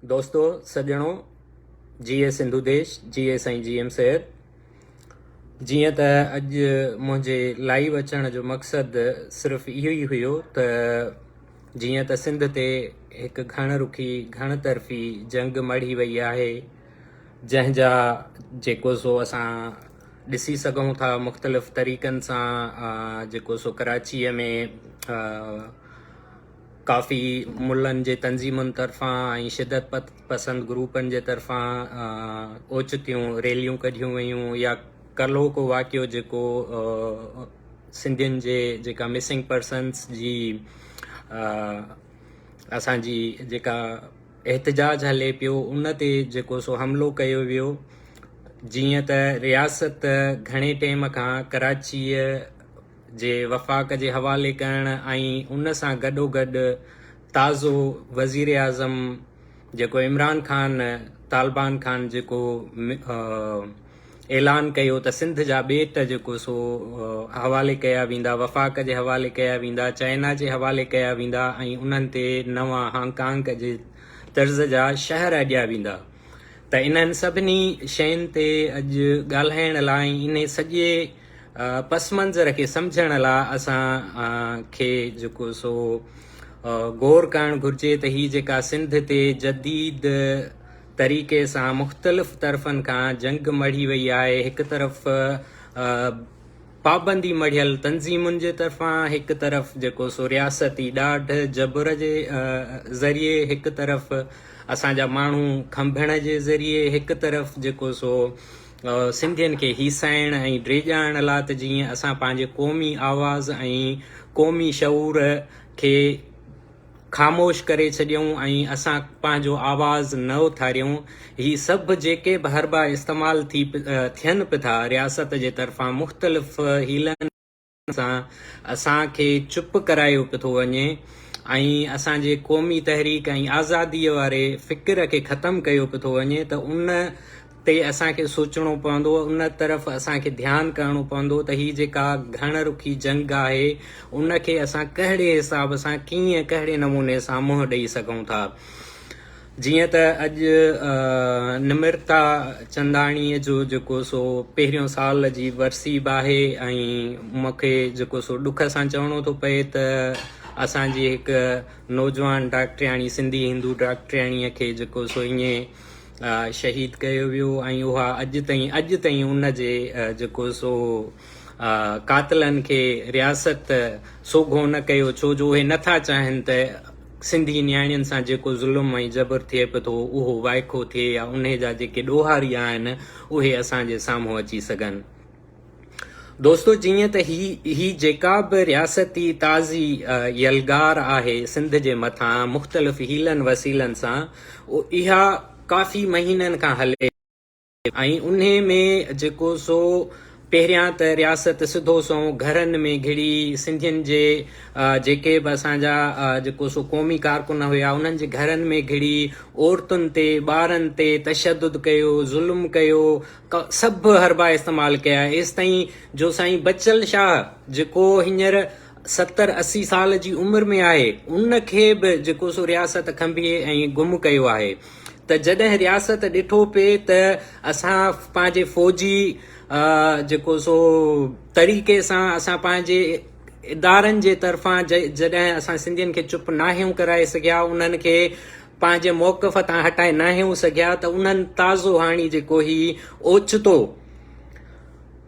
दोस्तों सॼणो जीए सिंधु देश जीए साईं जीएम शहर। जीअं त अॼु मुंहिंजे लाइव अचण जो मक़सदु सिर्फ़ु इहो ई हुयो त जीअं त सिंध ते हिकु घण तरफ़ी जंग मढ़ी वई आहे, जंहिंजा जेको सो असां ॾिसी सघूं था मुख़्तलिफ़ तरीक़नि सां। जेको सो कराचीअ में काफ़ी मुल्हनि जे तंज़ीमुनि तरफ़ां ऐं शिदत पसंद ग्रुपनि जे तरफ़ां ओचितियूं रैलियूं कढियूं वयूं, या कल्हो को वाक़ियो जेको सिंधियुनि जे जेका मिसिंग पर्सन्स जी असांजी जेका एहतजाज हले पियो उन ते जेको सो हमिलो कयो वियो। जीअं त रियासत घणे टाइम खां कराचीअ जे वफ़ाक़ जे हवाले करण ऐं उन सां गॾोगॾु ताज़ो वज़ीर आज़म जेको इमरान ख़ान तालिबान ख़ान जेको ऐलान कयो त सिंध जा ॿेट जेको सो हवाले कया वेंदा, वफ़ाक़ जे हवाले कया वेंदा, चाइना जे हवाले कया वेंदा ऐं उन्हनि ते नवां हांगकांग जे तर्ज़ जा शहर अॼिया वेंदा। त इन्हनि सभिनी शयुनि ते अॼु ॻाल्हाइण लाइ इन सॼे पस मंज़र खे सम्झण लाइ असांखे जेको सो गौर करणु घुरिजे त हीअ जेका सिंध ते जदीद तरीक़े सां मुख़्तलिफ़ तरफ़नि खां जंग मढ़ी वई आहे, हिकु तरफ़ पाबंदी मढ़ियल तंज़ीमुनि जे तरफ़ां, हिकु तरफ़ जेको सो रियासती ॾाढ जबर जे ज़रिए, हिकु तरफ़ असांजा माण्हू खंभण जे ज़रिए, हिकु तरफ़ जेको सो सिंधियुनि खे हीसाइण ऐं ड्रेॼाइण लाइ त जीअं असां पंहिंजे क़ौमी आवाज़ ऐं क़ौमी शऊर खे ख़ामोश करे छॾियऊं ऐं असां पंहिंजो आवाज़ न उथारियूं। हीअ सभु जेके बि हरबा इस्तेमालु थियनि पिया था रियासत जे तरफ़ां मुख़्तलिफ़ हीलनि सां असांखे चुप करायो पियो थो वञे ऐं असांजे क़ौमी तहरीक ऐं आज़ादीअ वारे फ़िक्र खे ख़तमु कयो पियो थो वञे। त उन ते असांखे सोचणो पवंदो, उन तरफ़ असांखे ध्यानु करिणो पवंदो त हीअ जेका घण रुखी जंग आहे उनखे असां कहिड़े हिसाब सां कीअं कहिड़े नमूने सां मुंहुं ॾेई सघूं था। जीअं त अॼु निमृता चंदाणीअ जो जेको सो पहिरियों साल जी वरसी बि आहे ऐं मूंखे जेको सो ॾुख सां चवणो थो पए त असांजी हिकु नौजवान डॉक्टरियाणी सिंधी हिंदू डॉक्टरियाणीअ खे जेको सो ईअं शहीद कयो वियो ऐं उहा अॼु ताईं उन जे जेको सो कातिलनि खे रियासत सोघो न कयो, छो जो उहे नथा चाहिनि त सिंधी न्याणियुनि सां जेको ज़ुल्म ऐं जबर थिए पियो थो उहो वाइखो थिए या उन जा जेके ॾोहारी आहिनि उहे असांजे साम्हूं अची सघनि। दोस्तो, जीअं त ही जेका बि रियासती ताज़ी यलगार आहे सिंध जे मथां मुख़्तलिफ़ हीलनि वसीलनि सां, इहा काफ़ी महीननि खां हले ऐं उन में जेको सो पहिरियां त रियासत सिधो सो घरनि में घिड़ी सिंधियुनि जे जेके बि असांजा जेको सो क़ौमी कारकुन हुया उन्हनि जे घरनि में घिड़ी औरतुनि ते ॿारनि ते तशद्दुद कयो, ज़ुल्म कयो, सभु हरबा इस्तेमालु कया। एसि ताईं जो साईं बचल शाह जेको हींअर 70-80 साल जी उमिरि में आहे उनखे बि जेको सो रियासत खंभे ऐं गुम कयो आहे। त जॾहिं रियासत ॾिठो पिए त असां पंहिंजे फ़ौजी जेको सो तरीक़े सां असां पंहिंजे इदारनि जे तरफ़ां जॾहिं असां सिंधियुनि खे चुप नाहियूं कराए सघिया, उन्हनि खे पंहिंजे मौक़िफ़ तां हटाए नाहियूं सघिया, त उन्हनि ताज़ो हाणे जेको ही ओचितो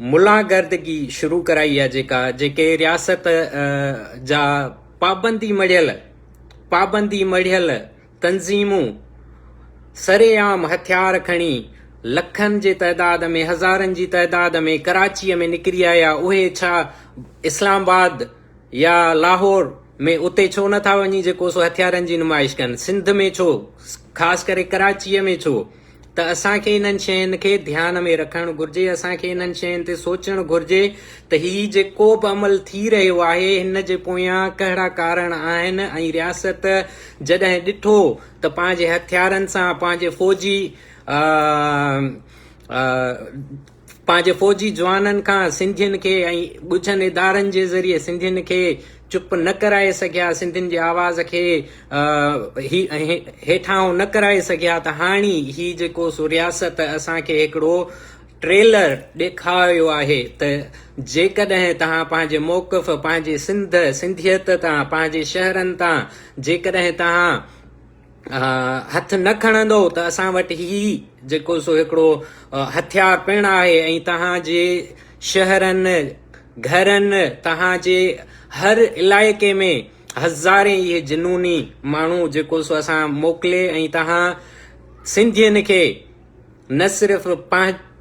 मुलागर्दगी शुरू कराई आहे, जेके रियासत जा पाबंदी मढ़ियल तंज़ीमूं सरेआम हथियार खणी लखनि जे तइदाद में, हज़ारनि जी तइदाद में कराचीअ में निकिरी आया, उहे छा इस्लामाबाद या लाहौर में उते छो नथा वञी जेको सो हथियारनि जी नुमाइश कनि? सिंध में छो, ख़ासि करे कराचीअ में छो? त असांखे इन्हनि शयुनि खे ध्यान में रखणु घुरिजे, असांखे इन्हनि शयुनि ते सोचणु घुरिजे त हीउ जेको बि अमल थी रहियो आहे हिन जे पोयां कहिड़ा कारण आहिनि ऐं रियासत जॾहिं ॾिठो त पंहिंजे हथियारनि सां पंहिंजे फ़ौजी पंहिंजे फ़ौजी जवाननि खां सिंधियुनि खे ऐं ॻुझनि इदारनि जे ज़रिए सिंधियुनि खे चुप न कराए सघिया, सिंधियुनि जे आवाज़ खे हेठां न कराए सघिया, त हाणे ही जेको सो रियासत असांखे हिकिड़ो ट्रेलर ॾेखारियो आहे त जेकॾहिं तव्हां पंहिंजे मौक़िफ़ पंहिंजे सिंधियत तां पंहिंजे शहरनि तां जेकॾहिं तव्हां हथ न खणंदो त असां वटि ही जेको सो हिकिड़ो हथियार पिणु आहे ऐं तव्हांजे शहरनि घरनि तव्हांजे हर इलाइक़े में हज़ारे इहे जुनूनी माण्हू जेको सो असां मोकिले ऐं तव्हां सिंधियुनि खे न सिर्फ़ु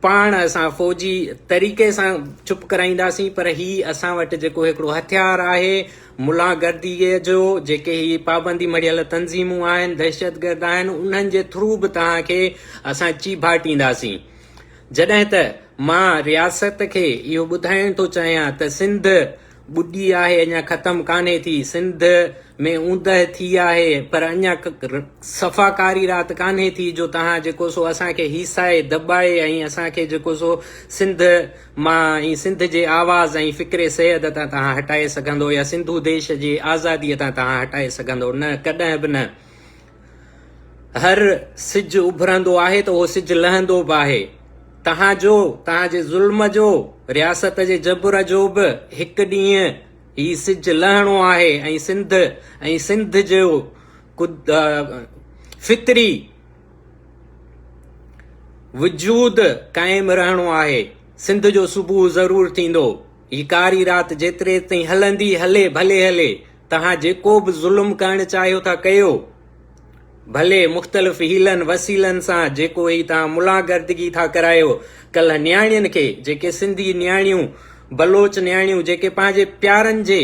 पाण असां फ़ौजी तरीक़े सां चुप कराईंदासीं, पर ही असां वटि जेको हिकिड़ो हथियार आहे मुलागर्दीअ जो, जेके ही पाबंदी मढ़ियल तंज़ीमूं आहिनि, दहशतगर्द आहिनि, उन्हनि जे थ्रू बि तव्हांखे असां चीभाटींदासीं। जॾहिं त मां रियासत खे इहो ॿुधाइण थो चाहियां त सिंध ॿुॾी आहे, अञा ख़तमु कान्हे थी, सिंध में ऊंदह थी आहे, पर अञा सफ़ाकारी राति कान्हे थी जो तव्हां जेको सो असांखे हिसाए दॿाए ऐं असांखे जेको सो सिंध मां ऐं सिंध जे आवाज़ ऐं फ़िक्रे सैयद तां तव्हां हटाए सघंदो या सिंधू देश जे आज़ादीअ तां तव्हां हटाए सघंदो, न, कॾहिं बि न। हर सिजु उभरंदो आहे त उहो सिजु लहंदो बि आहे। तव्हांजे ज़ुल्म जो, रियासत जे जबर जो बि हिकु ॾींहुं ही सिजु लहणो आहे ऐं सिंध जो फितरी वजूद क़ाइमु रहणो आहे। सिंध जो सुबुह ज़रूरु थींदो। ही कारी राति जेतिरे ताईं हलंदी हले, भले हले। तव्हां जेको बि ज़ुल्म करणु चाहियो था कयो, भले मुख़्तलिफ़ हीलनि वसीलनि सां, जेको ही तव्हां मुलागर्दगी था करायो। कल्ह न्याणियुनि खे, जेके सिंधी न्याणियूं, बलोच न्याणियूं, जेके पंहिंजे प्यारनि जे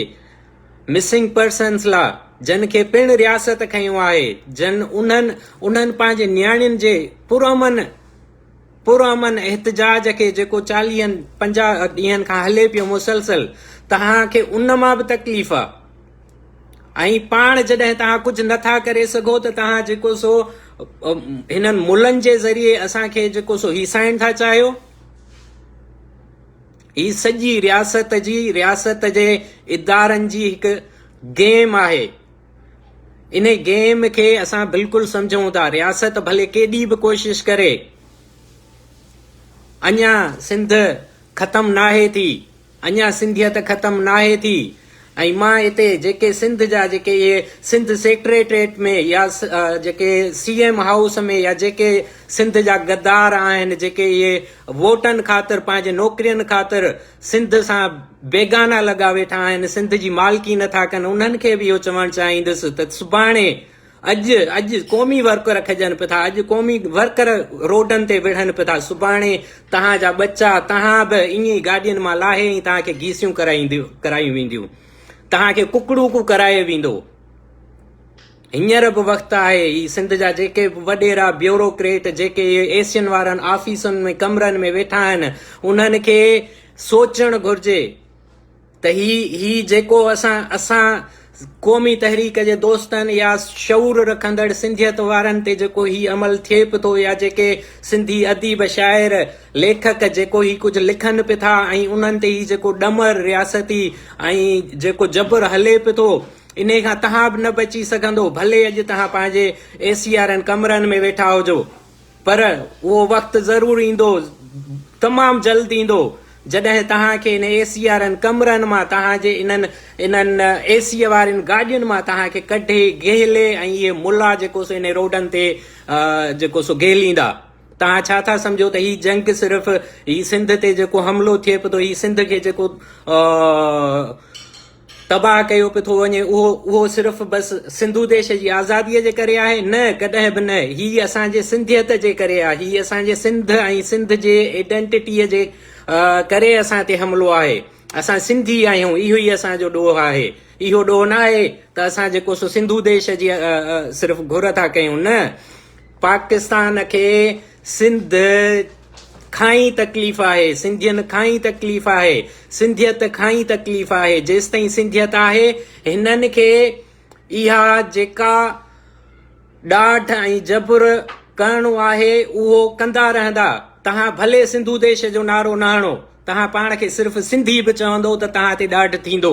मिसिंग पर्सन्स लाइ जन खे पिणु रियासत खयो आहे, जन उन्हनि पंहिंजे न्याणियुनि जे पुरअमन एहतजाज खे जेको 40-50 ॾींहंनि खां हले पियो मुसलसल, तव्हांखे उन मां बि तकलीफ़ आहे। ऐं पाण जॾहिं तव्हां कुझु नथा करे सघो त तव्हां जेको सो हिननि मुलनि जे ज़रिए असांखे जेको सो हिसाइण था चाहियो। ही सॼी रियासत जे इदारनि जी हिकु गेम आहे। इन गेम खे असां बिल्कुलु सम्झूं था। रियासत भले केॾी बि कोशिशि करे, अञा सिंध ख़तमु नाहे थी, अञा सिंधियत ख़तमु नाहे थी। ऐं मां हिते जेके सिंध जा जेके इहे सिंध सेक्रेटरेट में या जेके CM हाउस में या जेके सिंध जा गद्दार आहिनि, जेके इहे वोटनि ख़ातिर पंहिंजे नौकरियुनि ख़ातिर सिंध सां बेगाना लॻा वेठा आहिनि, सिंध जी मालिकी नथा कनि, उन्हनि खे बि इहो चवणु चाहींदुसि त सुभाणे अॼु क़ौमी वर्कर खजनि पिया था, अॼु क़ौमी वर्कर रोडनि ते विढ़नि पिया था, सुभाणे तव्हांजा बच्चा तव्हां बि ईअं ई गाॾियुनि मां लाहे ऐं तव्हांखे गीसियूं करायूं वेंदियूं, तव्हांखे कुकड़ूकू कराए वेंदो। हींअर बि वक़्तु आहे, ही सिंध जा जेके बि वॾेरा ब्यूरोक्रेट, जेके एशियन वारनि ऑफिसनि में कमरनि में वेठा आहिनि, उन्हनि खे सोचणु घुर्जे त ही जेको असां क़ौमी तहरीक जे दोस्तनि या शऊर रखंदड़ सिंधियत वारनि ते जेको ही अमल थिए पियो थो, या जेके सिंधी अदीब शाइर लेखक जेको ही कुझु लिखनि पिया था ऐं उन्हनि ते ही जेको ॾमर रियासती ऐं जेको जबर हले पियो थो, इन खां तव्हां बि न बची सघंदो। भले अॼु तव्हां पंहिंजे AC वारनि कमरनि में वेठा हुजो, पर उहो वक़्तु ज़रूरु ईंदो, तमामु जल्द ईंदो, जॾहिं तव्हांखे इन AC वारनि कमरनि मां, तव्हांजे इन्हनि AC वारनि गाॾियुनि मां तव्हांखे कढे घेले ऐं इहे मुला जेको सो इन रोडनि ते जेको सो घेलींदा। तव्हां छा था सम्झो त ही जंग सिर्फ़ु ही सिंध ते जेको हमिलो थिए पियो थो, ही सिंध खे जेको तबाह कयो पियो थो वञे, उहो सिर्फ़ु बसि सिंधू देश जी आज़ादीअ जे करे आहे? न, कॾहिं बि न। ही असांजे सिंधियत जे करे आहे, ही असांजे सिंध ऐं सिंध जे आइडेंटिटीअ जे करे असां ते हमिलो आहे। असां सिंधी आहियूं, इहो ई असांजो ॾोह आहे। इहो ॾोह न आहे त असां जेको सो सिंधू देश जी सिर्फ़ु घुर था कयूं, न। पाकिस्तान खे सिंध खां ई तकलीफ़ आहे, सिंधियुनि खां ई तकलीफ़ आहे, सिंधियत खां ई तकलीफ़ आहे। जेसि ताईं सिंधियत आहे, हिननि खे इहा जेका ॾाढ ऐं जबर करणो आहे उहो कंदा रहंदा। तव्हां भले सिंधू देश जो नारो न हणो, तव्हां पाण खे सिर्फ़ु सिंधी बि चवंदो त तव्हां ते ॾाढ थींदो।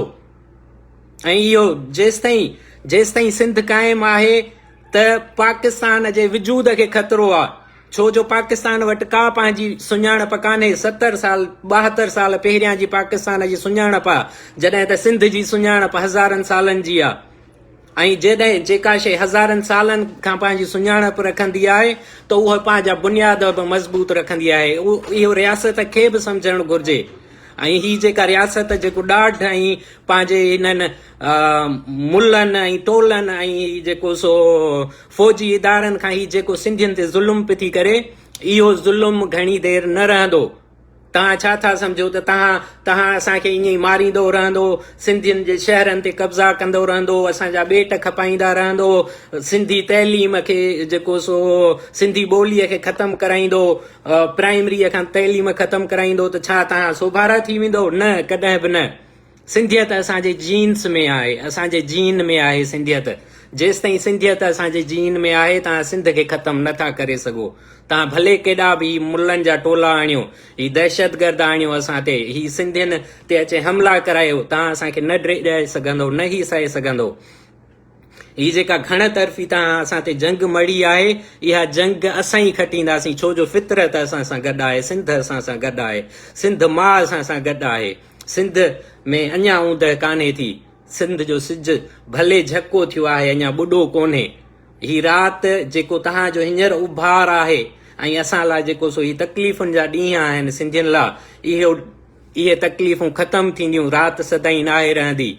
ऐं इहो जेसिताईं सिंध क़ाइमु आहे त पाकिस्तान जे वजूद खे ख़तरो आहे। छो जो पाकिस्तान वटि का पंहिंजी सुञाणप कान्हे। 70 साल 72 साल पहिरियां जी पाकिस्तान जी सुञाणप आहे, जॾहिं त सिंध जी सुञाणप हज़ारनि सालनि जी आहे। ऐं जॾहिं जेका शइ हज़ारनि सालनि खां पंहिंजी सुञाणप रखंदी आहे त उहा पंहिंजा बुनियाद बि मज़बूत रखंदी आहे। इहो रियासत खे बि सम्झणु घुरिजे। ऐं हीअ जेका रियासत जेको ॾाढ ऐं पंहिंजे हिननि मुल्हनि ऐं टोलनि ऐं जेको सो फ़ौजी इदारनि खां हीअ जेको सिंधियुनि ते ज़ुल्म पियो थी करे, इहो ज़ुल्म घणी देरि न रहंदो। तव्हां छा था सम्झो त तव्हां असांखे ईअं ई मारींदो रहंदो, सिंधियुनि जे शहरनि ते कब्ज़ा कंदो रहंदो, असांजा ॿेट खपाईंदा रहंदो, सिंधी तइलीम खे जेको सो सिंधी ॿोलीअ खे ख़तमु कराईंदो, प्राइमरीअ खां तइलीम ख़तमु कराईंदो, त छा तव्हां सोभारा थी वेंदो? न, कॾहिं बि न। सिंधियत असांजे जीन्स में आहे, असांजे जीन में आहे सिंधियत। जेसिताईं सिंधियत असांजे जीन में आहे तव्हां सिंध खे ख़तमु नथा करे सघो। तव्हां भले केॾा बि मुल्हनि जा टोला आणियो, ही दहशतगर्द आणियो असां ते, ही सिंधियुनि ते अचे हमला करायो, तव्हां असांखे न ॾेई सघंदो, न ई सहे सघंदो। ही जेका घण तरफ़ी तव्हां असां ते जंग मड़ी आहे, इहा जंग असां ई खटींदासीं। छो जो फितरत असां सां गॾु आहे, सिंध असां सां गॾु आहे, सिंध माउ असां सां गॾु आहे। सिंध में अञा ऊंदहि कान्हे थी, सिंध जो सिज भले झको थियो आहे, अञा ॿुॾो कोन्हे। ही राति जेको तव्हांजो हींअर उभार आहे ऐं असां लाइ जेको सो ही तकलीफ़ुनि जा ॾींहं आहिनि सिंधियुनि लाइ, इहे तकलीफ़ूं ख़तमु थींदियूं। राति सदाईं न आहे रहंदी,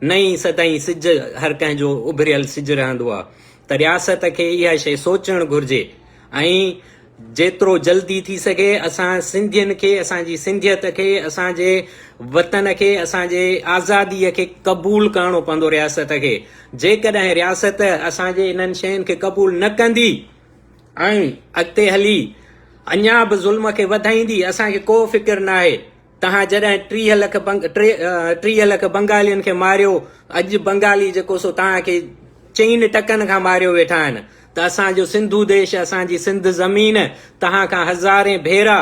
न ई सदाईं सिज हर कंहिंजो उभरियल सिज रहंदो आहे। त रियासत खे इहा शइ सोचणु घुरिजे ऐं जेतिरो जल्दी थी सघे असां सिंधियुनि खे, असांजी सिंधियत खे, असांजे वतन खे, असांजे आज़ादीअ खे क़बूल करणो पवंदो रियासत खे। जेकॾहिं रियासत असांजे इन्हनि शयुनि खे क़बूल न कंदी ऐं अॻिते हली अञा बि ज़ुल्म खे वधाईंदी, असांखे को फ़िक्र न आहे। तव्हां जॾहिं 30 लख बंगालियुनि खे मारियो, अॼु बंगाली जेको सो तव्हांखे 4 टकनि खां मारियो वेठा आहिनि, त असांजो सिंधू देश, असांजी सिंध ज़मीन तव्हां खां हज़ारे भेरा,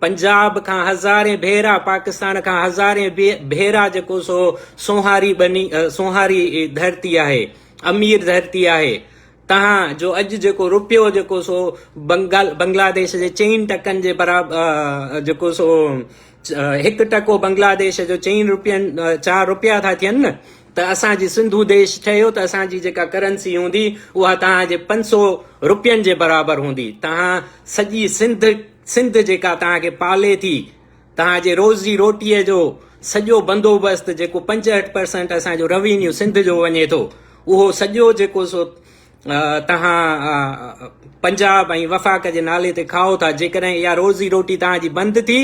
पंजाब खां हज़ारे भेरा, पाकिस्तान खां हज़ारे भेरा जेको सो सोहारी धरती आहे, अमीर धरती आहे। तव्हां जो अॼु जेको रुपयो जेको सो बांग्लादेश जे 4 टकनि जे बराबरि जेको सो 1 टको बांग्लादेश जो 4 रुपया था थियनि न, त असांजी सिंधू देश ठहियो त असांजी जेका करंसी हूंदी उहा तव्हांजे 500 रुपयनि जे बराबरि हूंदी। तव्हां सॼी सिंध जेका तव्हांखे पाले थी, तव्हांजे रोज़ी रोटीअ जो सॼो बंदोबस्तु जेको 65% असांजो रेवेन्यू सिंध जो वञे थो, उहो सॼो जेको सो तव्हां पंजाब ऐं वफ़ाक जे नाले ते खाओ था। जेकॾहिं इहा रोज़ी रोटी तव्हांजी बंदि थी,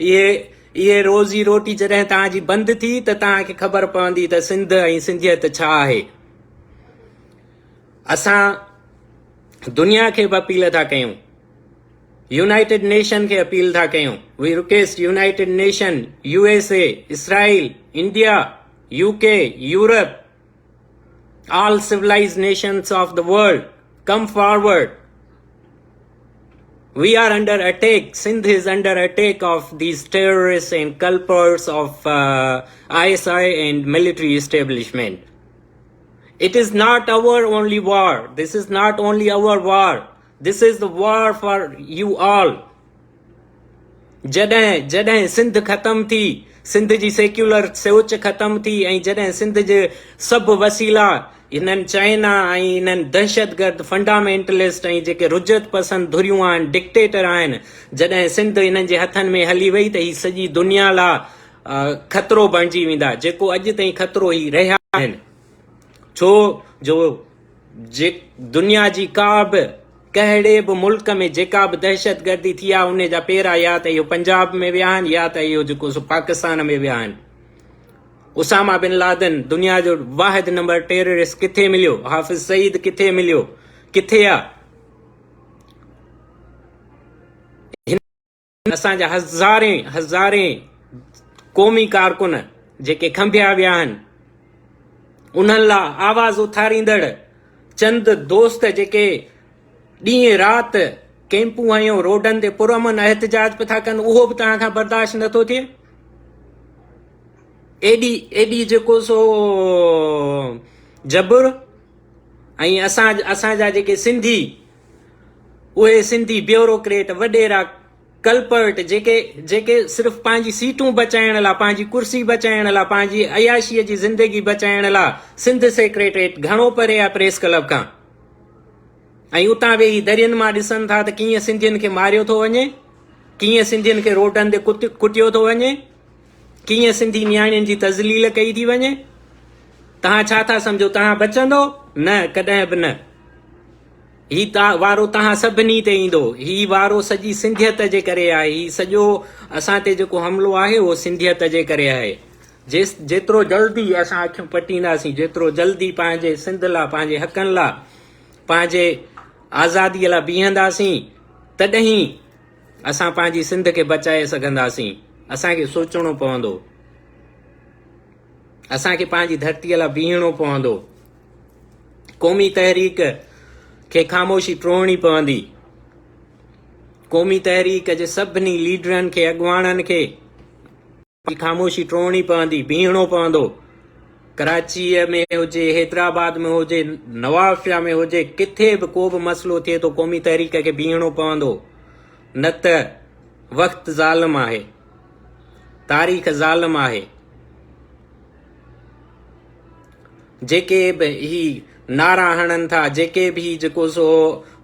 इहे रोज़ी रोटी जॾहिं तव्हांजी बंदि थी त तव्हांखे ख़बर पवंदी त सिंध ऐं सिंधियत छा आहे। असां दुनिया खे बि अपील था कयूं, यूनाइटेड नेशन खे अपील था कयूं। We request United Nation, USA, Israel, India, UK, Europe, all civilized nations of the world, come forward. We are under attack. Sindh is under attack of these terrorists and culprits of ISI and military establishment. It is not our only war. This is not only our war. This is the war for you all. जॾहिं सिंध ख़तम थी, सिंध जी secular सोच ख़तम थी ऐं जॾहिं सिंध जे सभु वसीला इन्हनि चाइना ऐं इन्हनि दहशतगर्द फंडामेंटलिस्ट ऐं जेके रुजत पसंद धुरियूं आहिनि, डिक्टेटर आहिनि, जॾहिं सिंध इन्हनि जे हथनि में हली वई त ही सॼी दुनिया लाइ ख़तरो बणिजी वेंदा, जेको अॼु ताईं ख़तरो ई रहिया आहिनि। छो जो दुनिया जी का बि कहिड़े बि मुल्क में जेका बि दहशतगर्दी थी आहे उन जा पेरा या त इहो पंजाब में विया आहिनि या त इहो जेको सो पाकिस्तान में विया आहिनि। उसामा बिन लादेन दुनिया जो वाहिद नंबर टेररिस्ट किथे मिलियो? हाफ़िज़ सईद किथे मिलियो? किथे आहे? असांजा हज़ारे क़ौमी कारकुन जेके खंभिया विया आहिनि, उन्हनि लाइ आवाज़ उथारींदड़ चंद दोस्त जेके ॾींहं राति कैंपूं हयूं रोडनि ते पुरमन एहतजाज पिया था कनि उहो बि तव्हां खां बर्दाश्त नथो थिए। एॾी जेको सो जबर ऐं असांजा जेके सिंधी उहे सिंधी ब्यूरोक्रेट वॾेरा कल्पर्ट जेके सिर्फ़ पंहिंजी सीटूं बचाइण लाइ पंहिंजी कुर्सी बचाइण लाइ पंहिंजी अयाशीअ जी ज़िंदगी बचाइण लाइ सिंध सेक्रेटरेट घणो परे आहे प्रेस क्लब खां ऐं उतां वेही दरियनि मां ॾिसनि था त कीअं सिंधियुनि खे मारियो थो वञे, कीअं सिंधियुनि खे रोडनि ते कुटियो थो वञे, कीअं सिंधी नियाणियुनि जी तज़लील कई थी वञे। तव्हां छा था सम्झो तव्हां बचंदो? न, कॾहिं बि न। ही वारो तव्हां सभिनी ते ईंदो। ही वारो सॼी सिंधियत जे करे आहे। ही सॼो असां ते जेको हमिलो आहे उहो सिंधियत जे करे आहे। जेतिरो जल्दी असां अखियूं पटींदासीं, जेतिरो जल्दी पंहिंजे सिंध लाइ, पंहिंजे हक़नि लाइ, पंहिंजे आज़ादीअ लाइ बीहंदासीं, तॾहिं असां पंहिंजी सिंध खे बचाए सघंदासीं। असांखे सोचणो पवंदो, असांखे पंहिंजी धरतीअ लाइ बीहणो पवंदो। क़ौमी तहरीक खे ख़ामोशी टोड़णी पवंदी। क़ौमी तहरीक जे सभिनी लीडरनि खे, अॻुवाणनि खे ख़ामोशी टोड़णी पवंदी, बीहणो पवंदो। कराचीअ में हुजे, हैदराबाद में हुजे, नवाबशाह में हुजे, किथे बि को बि मसइलो थिए थो क़ौमी तहरीक खे बीहणो पवंदो। न त वक़्तु ज़ालिम आहे, तारीख़ ज़ालिम आहे। जेके बि ही नारा हणनि था, जेके बि जेको सो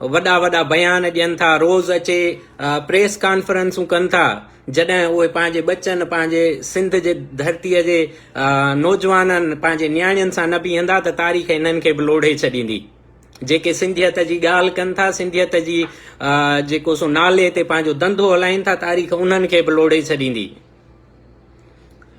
वॾा वॾा बयान ॾियनि था, रोज़ अचे प्रेस कॉन्फ्रेंसूं कनि था, जॾहिं उहे पंहिंजे बचनि, पंहिंजे सिंध जे धरतीअ जे नौजवाननि, पंहिंजे नियाणियुनि सां न बीहंदा त तारीख़ हिननि खे बि लोढ़े छॾींदी। जेके सिंधियत जी ॻाल्हि कनि था, सिंधियत जी जेको सो नाले ते पंहिंजो धंधो हलाइनि था, तारीख़ उन्हनि खे बि लोढ़े छॾींदी।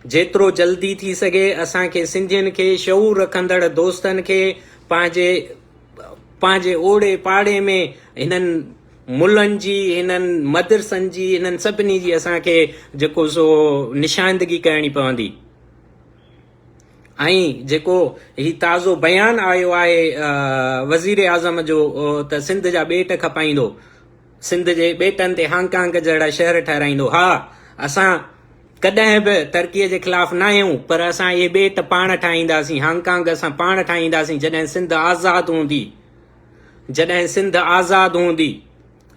जेतिरो जल्दी थी सघे असांखे सिंधियुनि खे, शऊर रखंदड़ दोस्तनि खे पंहिंजे ओड़े पाड़े में हिननि मुल्हनि जी, हिननि मदरसनि जी, हिननि सभिनी जी असांखे जेको सो निशानदगी करणी पवंदी। ऐं जेको ही ताज़ो बयान आयो आहे वज़ीर आज़म जो त सिंध जा ॿेट खपाईंदो, सिंध जे ॿेटनि ते हांगकांग जहिड़ा शहर ठाराईंदो। हा, असां कॾहिं बि तरक़ीअ जे ख़िलाफ़ न आहियूं, पर असां इहे ॿेट पाण ठाहींदासीं। हांगकांग असां पाण ठाहींदासीं जॾहिं सिंध आज़ादु हूंदी, जॾहिं सिंध आज़ादु हूंदी।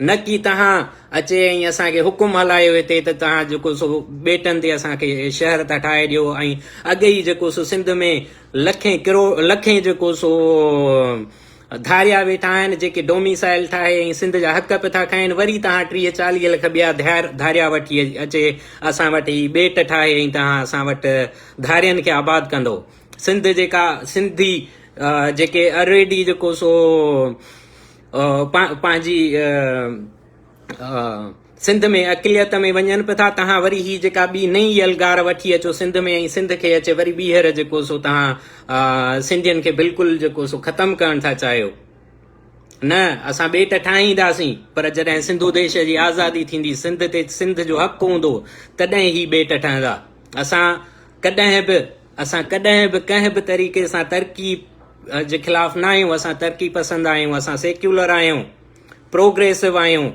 न की तव्हां अचे ऐं असांखे हुकुम हलायो हिते त तव्हां जेको सो ॿेटनि ते असांखे शहर था ठाहे ॾियो। ऐं अॻे ई जेको सो सिंध में लखें जेको सो धारिया वेठा आहिनि, जेके डोमिसाइल ठाहे ऐं सिंध जा हक़ पिया था खाइनि। वरी तव्हां 30-40 लख ॿिया धारिया वठी अचे असां वटि ही ॿेट ठाहे ऐं तव्हां असां वटि धारियनि खे आबाद कंदो। सिंध जेका सिंधी जेके ऑलरेडी जेको सो पंहिंजी सिंध में अक़लियत में वञनि पिया था, तव्हां वरी ही जेका ॿी नई यलगार वठी अचो सिंध में ऐं सिंध खे अचे वरी ॿीहर जेको सो तव्हां सिंधियुनि खे बिल्कुलु जेको सो ख़तमु करणु था चाहियो। न, असां ॿेट ठाहींदासीं, पर जॾहिं सिंधु देश जी आज़ादी थींदी, सिंध ते सिंध जो हक़ु हूंदो, तॾहिं ही ॿेट ठहंदा। असां कॾहिं बि कंहिं बि तरीक़े सां तरक़ी जे ख़िलाफ़ न आहियूं। असां तरक़ी पसंदि आहियूं, असां सेक्युलर आहियूं, प्रोग्रेसिव आहियूं।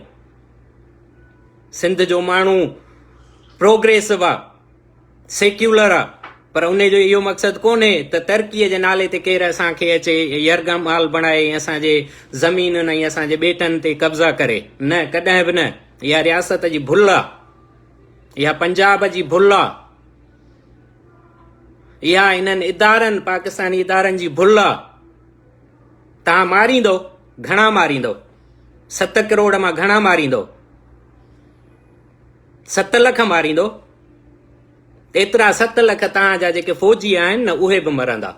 सिंध जो माण्हू प्रोग्रेसिव आहे, सेक्युलर आहे, पर उन जो इहो मक़सदु कोन्हे त तरक़ीअ जे नाले ते केरु असांखे अचे यरगमाल बणाए ऐं असांजे ज़मीनुनि ऐं असांजे ॿेटनि ते कब्ज़ा करे। न, कॾहिं बि न। इहा रियासत जी भुल आहे, इहा पंजाब जी भुल आहे, इहा इन्हनि इदारनि, पाकिस्तानी इदारनि जी भुल आहे। तव्हां मारींदो, घणा मारींदो? 7 करोड़ मां घणा मारींदो? 7 लख मारींदो? एतिरा 7 लख तव्हांजा जेके फ़ौजी आहिनि न, उहे बि मरंदा।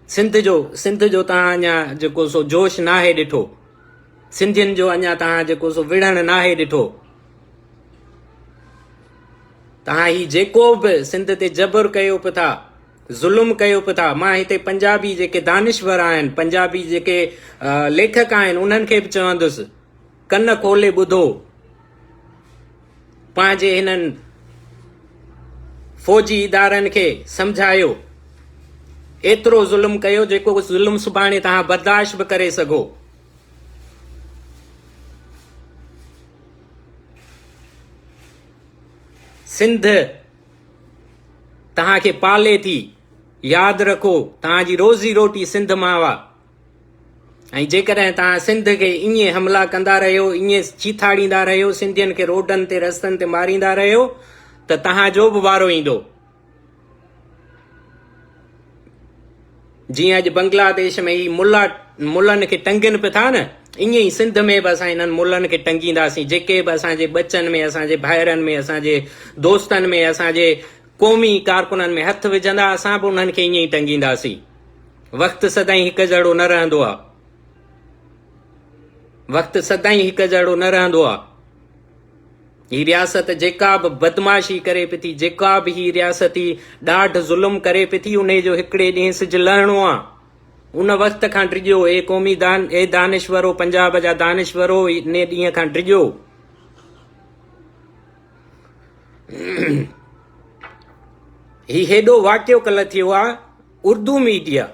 सिंध जो तव्हां अञा जेको सो जोश नाहे ॾिठो, सिंधियुनि जो अञा तव्हां जेको सो विढ़ण नाहे ॾिठो। तव्हां ही जेको बि सिंध ते जबर कयो पिया था, ज़ुल्म कयो पिया था, मां हिते पंजाबी जेके दानिश्वर आहिनि, पंजाबी जेके लेखक आहिनि, उन्हनि खे बि चवंदुसि, कन खोले ॿुधो। पंहिंजे हिननि फ़ौजी इदारनि खे सम्झायो एतिरो ज़ुल्म कयो जेको ज़ुल्म सुभाणे तव्हां बर्दाश्त बि करे सघो। सिंध तव्हांखे पाले थी, यादि रखो तव्हांजी रोज़ी रोटी सिंध मां हुआ। ऐं जेकॾहिं तव्हां सिंध खे ईअं हमला कंदा रहियो, ईअं चीथाड़ींदा रहियो, सिंधियुनि खे रोडनि ते रस्तनि ते मारींदा रहियो, त तव्हांजो बि वारो ईंदो। जीअं अॼु बांग्लादेश में ई मुलनि खे टंगिनि पिया था न, ईअं ई सिंध में बि असां इन्हनि मुलनि खे टंगींदासीं। जेके बि असांजे बचनि में, असांजे भाइरनि में, असांजे दोस्तनि में, असांजे क़ौमी कारकुननि में हथ विझंदा, असां बि उन्हनि खे ईअं ई टंगींदासीं। वक़्तु सदाईं हिकु जहिड़ो न रहंदो आहे। वक़्तु सदाईं हिकु जहिड़ो न रहंदो आहे। ही रियासत जेका बि बदमाशी करे पई थी, जेका बि ही रियासती ॾाढ ज़ुल्म करे पई थी, उन जो हिकिड़े ॾींहुं सिजु लहणो आहे। उन वक़्त खां ड्रिजो, ए क़ौमी दानिश्वरो, पंजाब जा दानिश्वरो, इन ॾींहं खां ड्रिजो। ही हेॾो वाक़ियो कल्ह थियो आहे। उर्दू मीडिया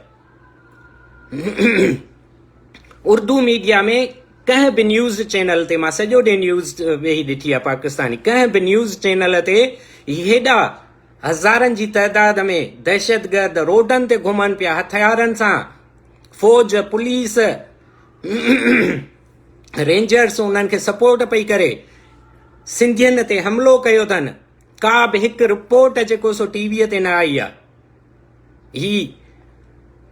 उर्दू मीडिया में कंहिं बि न्यूज़ चैनल ते, मां सॼो ॾींहुं न्यूज़ वेही ॾिठी आहे पाकिस्तानी, कंहिं बि न्यूज़ चैनल ते हेॾा हज़ारनि जी तइदाद में दहशतगर्द रोडनि ते घुमनि पिया हथियारनि सां, फौज, पुलिस, रेंजर्स उन्हनि खे सपोर्ट पई करे सिंधियुनि ते हमिलो कयो अथनि। का बि हिकु रिपोर्ट जेको सो टीवीअ ते न आई आहे। ही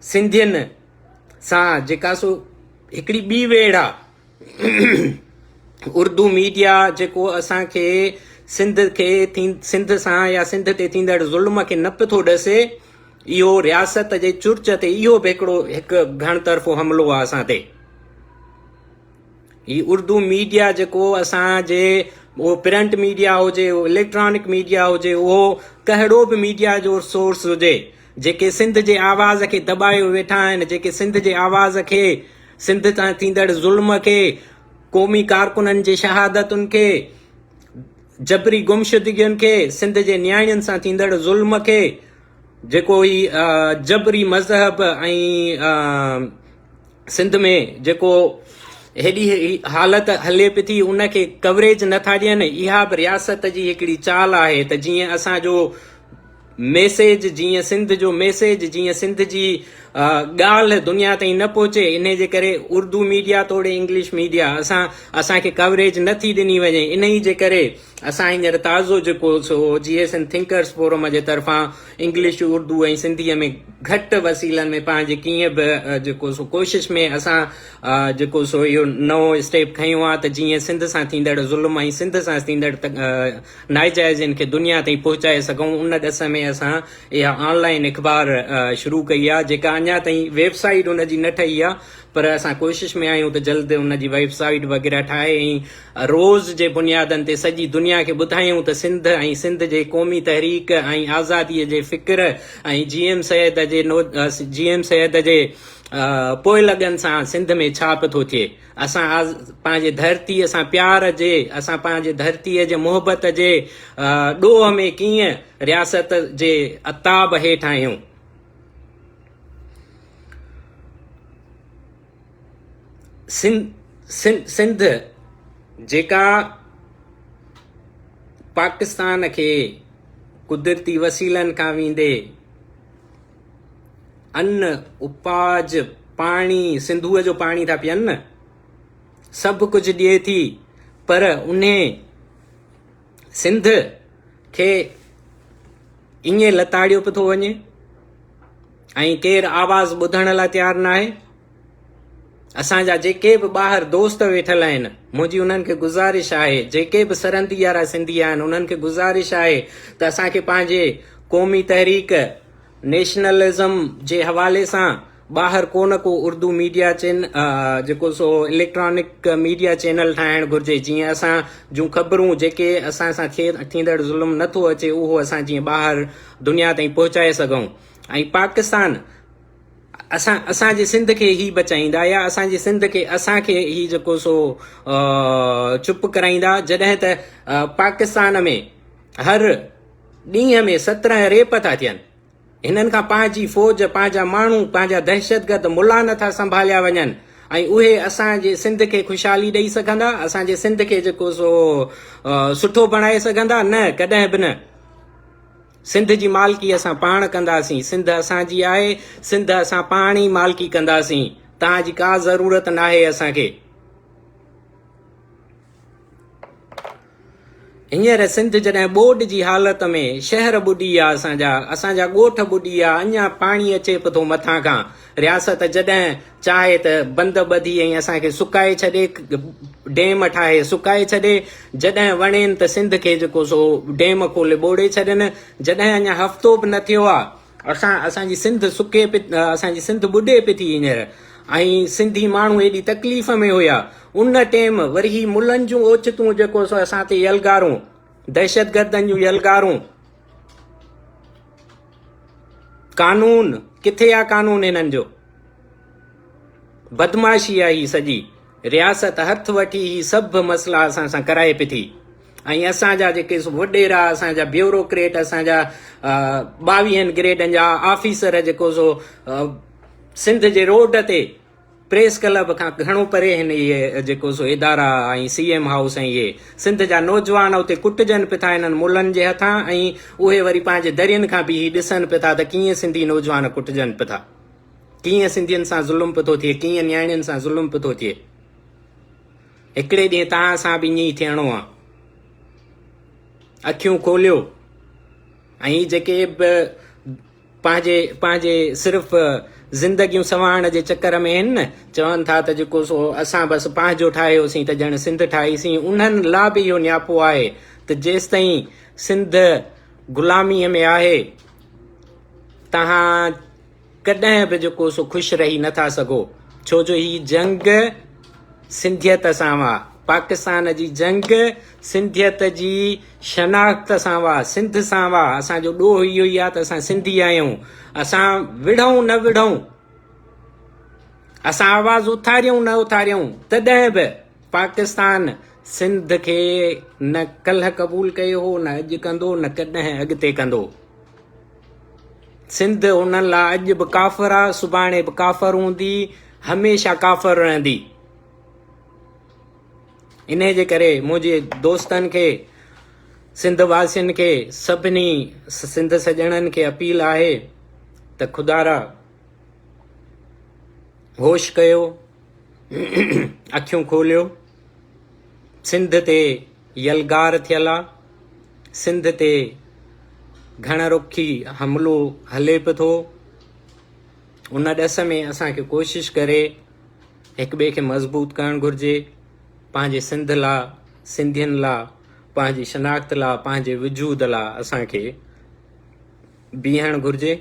सिंधियुनि सां जेका सो हिकिड़ी ॿी वेड़ आहे। उर्दू मीडिया जेको असांखे सिंध सां या सिंध ते थींदड़ ज़ुल्म खे न पियो थो ॾसे, इहो रियासत जे चुर्च ते इहो बि हिकु घणतरफ़ो हमिलो आहे असां ते। ही उर्दू मीडिया जेको असांजे, उहो प्रिंट मीडिया हुजे, उहो इलेक्ट्रॉनिक मीडिया हुजे, उहो कहिड़ो बि मीडिया जो सोर्स हुजे, जेके सिंध जे आवाज़ खे दॿाए वेठा आहिनि, जेके सिंध जे आवाज़ खे, सिंध तां थींदड़ ज़ुल्म खे, क़ौमी कारकुननि जे शहादतुनि खे, जबरी गुमशुदगियुनि खे, सिंध जे न्याणियुनि सां थींदड़ ज़ुल्म खे, जेको ही जबरी मज़हब ऐं सिंध में जेको हेॾी हालत हले पई थी, उनखे कवरेज नथा ॾियनि। इहा बि रियासत जी हिकिड़ी चाल आहे त जीअं असांजो मैसेज, जीअं सिंध जो मैसेज, जीअं सिंध जी ॻाल्हि दुनिया ताईं न पहुचे, इन जे करे उर्दू मीडिया तोड़े इंग्लिश मीडिया असांखे कवरेज नथी ॾिनी वञे। इन ई जे करे असां हींअर ताज़ो जेको सो GSN थिंकर्स फोरम जे तरफ़ां इंग्लिश, उर्दू ऐं सिंधीअ में घटि वसीलनि में पंहिंजे कीअं बि जेको सो कोशिशि में असां जेको सो इहो नओं स्टेप खयो आहे त जीअं सिंध सां थींदड़ ज़ुल्म ऐं सिंध सां थींदड़ नाइजाइज़नि खे दुनिया ताईं पहुचाए सघूं। उन ॾिस में असां इहा ऑनलाइन अख़बार शुरू कई आहे, जेका अञा ताईं वेबसाइट उनजी न ठही आहे, पर असां कोशिशि में आहियूं त जल्द उनजी वेबसाइट वग़ैरह ठाहे ऐं रोज़ जे बुनियादनि ते सॼी दुनिया खे ॿुधायूं त सिंध ऐं सिंध जे क़ौमी तहरीक ऐं आज़ादीअ जे फ़िक्र ऐं GM सैयद जे पोइ लॻनि सां सिंध में छा पियो थो थिए। असां पंहिंजे धरतीअ सां प्यार जे, असां पंहिंजे धरतीअ जे मोहबत जे ॾोह में कीअं रियासत जे अताब हेठि आहियूं। सिंध जेका पाकिस्तान खे कुदरती वसीलनि खां वेंदे अन्न, उपाज, पाणी, सिंधूअ जो पाणी था पीअनि न, सभु कुझु ॾिए थी, पर उन सिंध खे ईअं लताड़ियो पियो थो वञे ऐं केरु आवाज़ ॿुधण लाइ तयारु न आहे। असांजा जेके बि ॿाहिरि दोस्त वेठल आहिनि, मुंहिंजी उन्हनि खे गुज़ारिश आहे, जेके बि सरहदी वारा सिंधी आहिनि उन्हनि खे गुज़ारिश आहे त असांखे पंहिंजे क़ौमी तहरीक, नेशनलिज़म जे हवाले सां ॿाहिरि को न को उर्दू मीडिया जेको सो इलेक्ट्रॉनिक मीडिया चैनल ठाहिणु घुरिजे, जीअं असां जूं ख़बरूं जेके असां सां थींदड़ ज़ुल्म नथो अचे उहो असां जीअं ॿाहिरि दुनिया ताईं पहुचाए सघूं। ऐं पाकिस्तान असांजे सिंध खे ई बचाईंदा या असांजी सिंध खे असांखे ई जेको सो चुप कराईंदा, जॾहिं त पाकिस्तान में हर ॾींहं में 17 रेप था थियनि। हिननि खां पंहिंजी फ़ौज, पंहिंजा माण्हू, पंहिंजा दहशतगर्द मुला नथा संभालिया वञनि ऐं उहे असांजे सिंध खे ख़ुशहाली ॾेई सघंदा, असांजे सिंध खे जेको सो सुठो बणाए सघंदा? न, कॾहिं बि न। सिंध जी मालिकी असां पाण कंदासीं। सिंध असांजी आहे, सिंध असां पाण ई मालिकी कंदासीं। तव्हांजी का ज़रूरत न आहे असांखे। हींअर सिंध जॾहिं ॿोॾ जी हालत में, शहर ॿुॾी आहे असांजा ॻोठ ॿुॾी आहे, अञा पाणी अचे पियो थो मथां खां। रियासत जॾहिं चाहे त बंद ॿधी ऐं असांखे सुकाए छॾे, डेम ठाहे सुकाए छॾे, जॾहिं वणेनि त सिंध खे जेको सो डेम खोले ॿोड़े छॾनि। जॾहिं अञा हफ़्तो बि न थियो आहे, असांजी सिंध सुके पई, असांजी सिंध ॿुॾे पई थी हींअर, ऐं सिंधी माण्हू एॾी तकलीफ़ में हुया। उन टाइम वरी ही मुलनि जूं ओचितूं जेको सो असां ते यलगारूं, दहशतगर्दनि जूं यलगारूं। कानून किथे आहे? कानून हिननि जो बदमाशी आहे। ही सॼी रियासत हथ वठी ही सभु मसला असां सां कराए पई थी। ऐं असांजा जेके वॾेरा, असांजा ब्यूरोक्रेट, असांजा 22 ग्रेडनि जा ऑफिसर जेको सो सिंध जे रोड ते प्रेस क्लब खां घणो परे आहिनि इहे जेको सो इदारा ऐं CM हाउस, ऐं इहे सिंध जा नौजवान उते कुटजनि पिया था हिननि मुलनि जे हथां, ऐं उहे वरी पंहिंजे दरियुनि खां बि ॾिसनि पिया था त कीअं सिंधी नौजवान कुटजनि पिया था, कीअं सिंधियुनि सां ज़ुल्म पियो थो थिए, कीअं न्याणियुनि सां ज़ुल्म पियो थो थिए। हिकिड़े ॾींहुं तव्हां सां बि ईअं ई थियणो आहे। अखियूं खोलियो। ऐं जेके बि पंहिंजे सिर्फ़ु ज़िंदगियूं संवारण जे चकर में आहिनि न, चवनि था त जेको सो असां बसि पंहिंजो ठाहियोसीं त ॼण सिंध ठाहीसीं, उन्हनि लाइ बि इहो न्यापो आहे त जेसि ताईं सिंध ग़ुलामीअ में आहे, तव्हां कॾहिं बि जेको सो ख़ुशि रही नथा सघो। छो जो ही जंग सिंधियत सां हुआ, पाकिस्तान जी जंग सिंधियत जी शनाख्त सां हुआ, सिंध सां हुआ। असांजो ॾोह इहो ई आहे त असां सिंधी आहियूं। असां विढ़ूं न विढ़ूं, असां आवाज़ उथारियूं न उथारियूं, तॾहिं बि पाकिस्तान सिंध खे न कल्ह क़बूल कयो हो, न अॼु कंदो, न कॾहिं अॻिते कंदो। सिंध उन्हनि लाइ अॼु बि काफ़िर आहे, सुभाणे बि काफ़िर हूंदी, हमेशह काफ़िर रहंदी। इन जे करे मुंहिंजे दोस्तनि खे, सिंध वासियुनि खे, सभिनी सिंध सॼणनि खे अपील आहे त खुदारा होश कयो, अखियूं खोलियो। सिंध ते यलगार थियल आहे, सिंध ते घणरुखी हमिलो हले पियो थो। उन ॾस में असांखे कोशिशि करे हिक ॿिए खे मज़बूत करणु घुरिजे। पंहिंजे सिंध लाइ, सिंधियुनि लाइ, पंहिंजी शनाख्त लाइ, पंहिंजे वजूद लाइ असांखे बीहणु घुरिजे।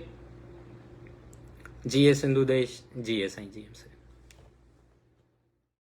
जिए सिंधु देश, जिए साईं, जिए।